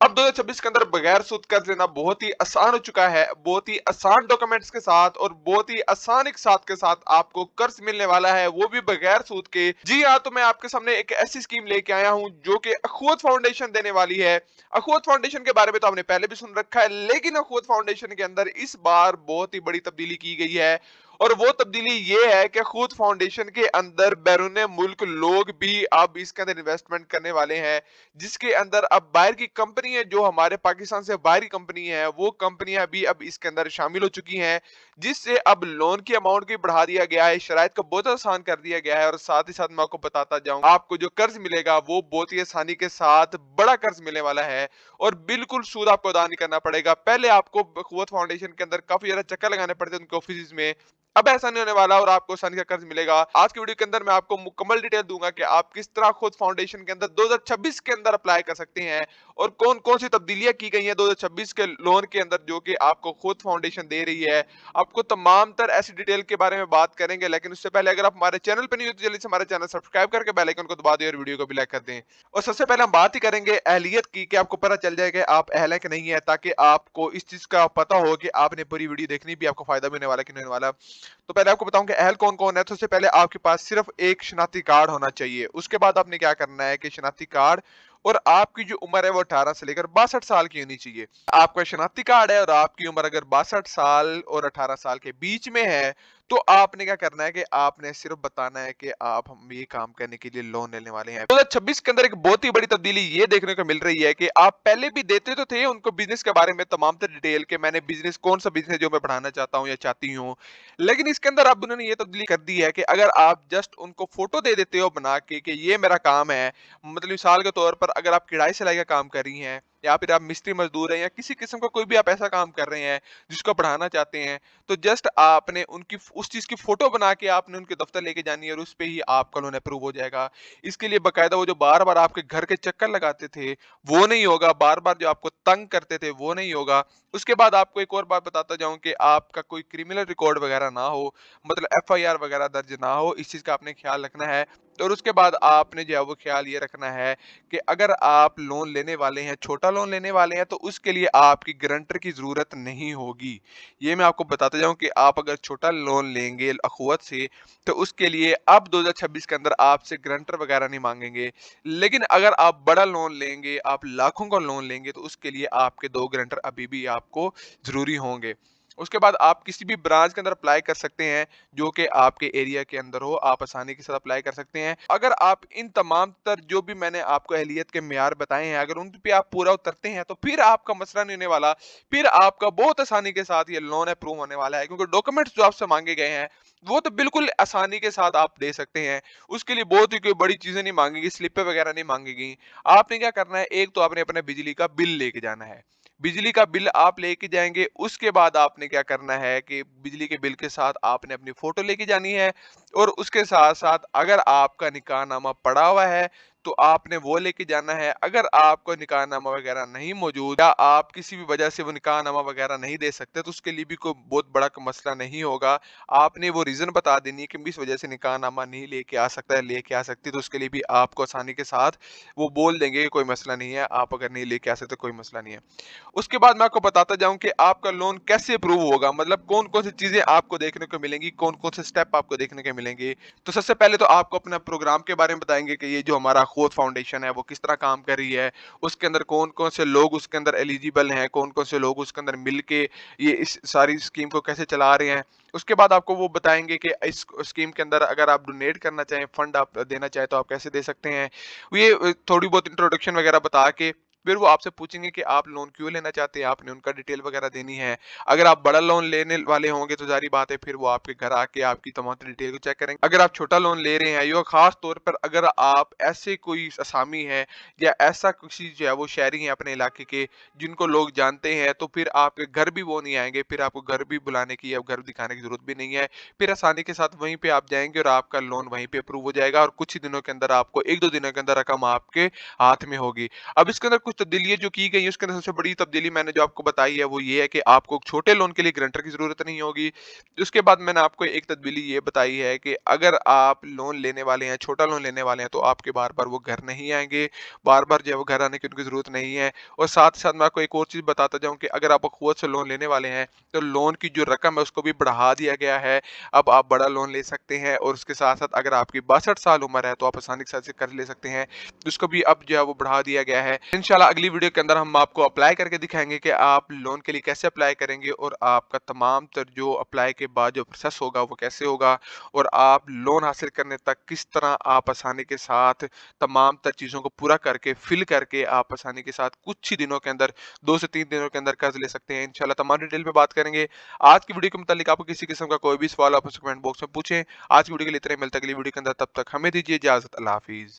अब 2026 के अंदर बगैर सूद कर्ज लेना बहुत ही आसान हो चुका है। बहुत ही आसान डॉक्यूमेंट्स के साथ और बहुत ही आसान एक साथ के साथ आपको कर्ज मिलने वाला है, वो भी बगैर सूद के। जी हाँ, तो मैं आपके सामने एक ऐसी स्कीम लेके आया हूँ जो कि अखवत फाउंडेशन देने वाली है। अखवत फाउंडेशन के बारे में तो आपने पहले भी सुन रखा है, लेकिन अखवत फाउंडेशन के अंदर इस बार बहुत ही बड़ी तब्दीली की गई है। और वो तब्दीली ये है कि खुद फाउंडेशन के अंदर बैरून मुल्क लोग भी अब इसके अंदर इन्वेस्टमेंट करने वाले हैं, जिसके अंदर अब बाहर की कंपनी है, जो हमारे पाकिस्तान से बाहर की कंपनी है, वो कंपनियां भी अब इसके अंदर शामिल हो चुकी हैं, जिससे अब लोन की अमाउंट भी बढ़ा दिया गया है, शराइत को बहुत आसान कर दिया गया है। और साथ ही साथ मैं आपको बताता जाऊं, आपको जो कर्ज मिलेगा वो बहुत ही आसानी के साथ बड़ा कर्ज मिलने वाला है और बिल्कुल सूद आपको अदा नहीं करना पड़ेगा। पहले आपको कुव्वत फाउंडेशन के अंदर काफी ज्यादा चक्कर लगाने पड़ते उनके ऑफिस में, अब ऐसा नहीं होने वाला और आपको आसानी का कर्ज मिलेगा। आज की वीडियो के अंदर मैं आपको मुकम्मल डिटेल दूंगा कि आप किस तरह खुद फाउंडेशन के अंदर 2026 के अंदर अप्लाई कर सकते हैं और कौन कौन सी तब्दीलियां की गई हैं 2026 के लोन के अंदर जो कि आपको खुद फाउंडेशन दे रही है। आपको तमाम तर ऐसी डिटेल के बारे में बात करेंगे, लेकिन उससे पहले अगर आप हमारे चैनल पर नहीं हो तो जल्दी से हमारे चैनल सब्सक्राइब करके बेल आइकन को दबा दें और वीडियो को भी लाइक कर दें। और सबसे पहले हम बात ही करेंगे अहलियत की, कि आपको पता चल जाएगा आप अहल है कि नहीं है, ताकि आपको इस चीज का पता हो कि आपने पूरी वीडियो देखनी भी, आपको फायदा भी होने वाला कि नहीं होने वाला। तो पहले आपको बताऊं कि अहल कौन कौन है। तो सबसे पहले आपके पास सिर्फ एक शनाख्ती कार्ड होना चाहिए। उसके बाद आपने क्या करना है कि शनाख्ती कार्ड और आपकी जो उम्र है वो 18 से लेकर 62 साल की होनी चाहिए। आपका शनाख्ती कार्ड है और आपकी उम्र अगर 62 साल और 18 साल के बीच में है, तो आपने क्या करना है कि आपने सिर्फ बताना है कि आप हम ये काम करने के लिए लोन लेने वाले हैं। 2026 के अंदर एक बहुत ही बड़ी तब्दीली ये देखने को मिल रही है कि आप पहले भी देते तो थे उनको बिजनेस के बारे में तमाम तर डिटेल के, मैंने बिजनेस कौन सा बिजनेस जो मैं बढ़ाना चाहता हूँ या चाहती हूँ, लेकिन इसके अंदर अब उन्होंने ये तब्दीली कर दी है कि अगर आप जस्ट उनको फोटो दे देते हो बना के कि ये मेरा काम है, मतलब मिसाल के तौर पर अगर आप किराए सिलाई का काम कर रही हैं या फिर आप मिस्त्री मजदूर हैं या किसी किस्म का कोई भी आप ऐसा काम कर रहे हैं जिसको बढ़ाना चाहते हैं, तो जस्ट आपने उनकी उस चीज की फोटो बना के आपने उनके दफ्तर लेके जानी है और उस पे ही आपका लोन अप्रूव हो जाएगा। इसके लिए बकायदा वो जो बार बार आपके घर के चक्कर लगाते थे वो नहीं होगा, बार बार जो आपको तंग करते थे वो नहीं होगा। उसके बाद आपको एक और बात बताता जाऊं कि आपका कोई क्रिमिनल रिकॉर्ड वगैरह ना हो, मतलब एफआईआर वगैरह दर्ज ना हो, इस चीज का आपने ख्याल रखना है। और उसके बाद आपने जो है वो ख्याल ये रखना है कि अगर आप लोन लेने वाले हैं, छोटा लोन लेने वाले हैं, तो उसके लिए आपकी गारंटर की जरूरत नहीं होगी। ये मैं आपको बताता जाऊं कि आप अगर छोटा लोन लेंगे अखुवत से, तो उसके लिए अब 2026 के अंदर आपसे गारंटर वगैरह नहीं मांगेंगे। लेकिन अगर आप बड़ा लोन लेंगे, आप लाखों का लोन लेंगे, तो उसके लिए आपके 2 गारंटर अभी भी आपको जरूरी होंगे। उसके बाद आप किसी भी ब्रांच के अंदर अप्लाई कर सकते हैं जो कि आपके एरिया के अंदर हो, आप आसानी के साथ अप्लाई कर सकते हैं। अगर आप इन तमाम तर जो भी मैंने आपको अहलियत के मेयार बताए हैं, अगर उन पे आप पूरा उतरते हैं, तो फिर आपका मसला नहीं होने वाला। फिर आपका बहुत आसानी के साथ ये लोन अप्रूव होने वाला है, क्योंकि डॉक्यूमेंट्स जो आपसे मांगे गए हैं वो तो बिल्कुल आसानी के साथ आप दे सकते हैं। उसके लिए बहुत ही कोई बड़ी चीजें नहीं मांगेगी, स्लिपें वगैरह नहीं मांगेगी। आपने क्या करना है, एक तो आपने अपने बिजली का बिल लेके जाना है। बिजली का बिल आप लेके जाएंगे, उसके बाद आपने क्या करना है कि बिजली के बिल के साथ आपने अपनी फोटो लेके जानी है। और उसके साथ साथ अगर आपका निकाहनामा पड़ा हुआ है तो आपने वो लेके जाना है। अगर आपको निकाहनामा वगैरह नहीं मौजूद या आप किसी भी वजह से वो निकाहनामा वगैरह नहीं दे सकते, तो उसके लिए भी कोई बहुत बड़ा मसला नहीं होगा। आपने वो रीजन बता देनी है कि इस वजह से निकाहनामा नहीं लेके आ सकता है, लेके आ सकती, तो उसके लिए भी आपको आसानी के साथ वो बोल देंगे कि कोई मसला नहीं है, आप अगर नहीं लेके आ सकते कोई मसला नहीं है। उसके बाद मैं आपको बताता जाऊं कि आपका लोन कैसे अप्रूव होगा, मतलब कौन कौन सी चीजें आपको देखने को मिलेंगी, कौन कौन से स्टेप आपको देखने को मिलेंगे। तो सबसे पहले तो आपको अपना प्रोग्राम के बारे में बताएंगे कि ये जो हमारा खोद फाउंडेशन है वो किस तरह काम कर रही है, उसके अंदर कौन कौन से लोग उसके अंदर एलिजिबल हैं, कौन कौन से लोग उसके अंदर मिलके ये इस सारी स्कीम को कैसे चला रहे हैं। उसके बाद आपको वो बताएंगे कि इस स्कीम के अंदर अगर आप डोनेट करना चाहें, फंड आप देना चाहें, तो आप कैसे दे सकते हैं। ये थोड़ी बहुत इंट्रोडक्शन वगैरह बता के फिर वो आपसे पूछेंगे कि आप लोन क्यों लेना चाहते हैं, आपने उनका डिटेल वगैरह देनी है। अगर आप बड़ा लोन लेने वाले होंगे तो जारी बात है फिर वो आपके घर आके आपकी तमाम डिटेल को चेक करेंगे। अगर आप छोटा लोन ले रहे हैं, यो खास तौर पर अगर आप ऐसे कोई असामी है या ऐसा किसी जो है वो शहरी है अपने इलाके के जिनको लोग जानते हैं, तो फिर आपके घर भी वो नहीं आएंगे, फिर आपको घर भी बुलाने की या घर दिखाने की जरूरत भी नहीं है। फिर आसानी के साथ वहीं पे आप जाएंगे और आपका लोन वहीं पे अप्रूव हो जाएगा और कुछ ही दिनों के अंदर आपको 1-2 दिनों के अंदर रकम आपके हाथ में होगी। अब इसके अंदर कुछ तब्दीलियाँ जो की गई हैं उसके अंदर सबसे बड़ी तब्दीली मैंने जो आपको बताई है वो ये है कि आपको छोटे लोन के लिए गारंटर की ज़रूरत नहीं होगी। उसके बाद मैंने आपको एक तब्दीली ये बताई है कि अगर आप लोन लेने वाले हैं, छोटा लोन लेने वाले हैं, तो आपके बार-बार वो घर नहीं आएँगे, बार-बार जो है वो घर आने की उनकी ज़रूरत नहीं है। और साथ ही साथ मैं आपको एक और चीज़ बताता जाऊँ कि अगर आप अख़ुवत से लोन लेने वाले हैं, तो लोन की जो रकम है उसको भी बढ़ा दिया गया है। अब आप बड़ा लोन ले सकते हैं और उसके साथ-साथ अगर आपकी 62 साल उम्र है, तो आप आसानी के साथ से कर्ज़ ले सकते हैं। उसको भी अब जो है वो बढ़ा दिया गया है। इंशाल्लाह अगली वीडियो के अंदर हम आपको अप्लाई करके दिखाएँगे कि आप लोन के लिए कैसे अप्लाई करेंगे और आपका तमाम तर जो अप्लाई के बाद जो प्रोसेस होगा वो कैसे होगा और आप लोन हासिल करने तक किस तरह आप आसानी के साथ तमाम तर चीज़ों को पूरा करके, फिल करके आप आसानी के साथ कुछ ही दिनों के अंदर 2 से 3 दिनों के अंदर कर्ज़ ले सकते हैं। इंशाल्लाह तमाम डिटेल में बात करेंगे। आज की वीडियो के मुतालिक आपको किसी किस्म का कोई भी सवाल आप मुझसे कमेंट बॉक्स में पूछें। आज की वीडियो के लिए इतना ही, मिलते हैं अगली वीडियो के अंदर, तब तक हमें दीजिए इजाज़त। अल्लाह हाफ़िज़।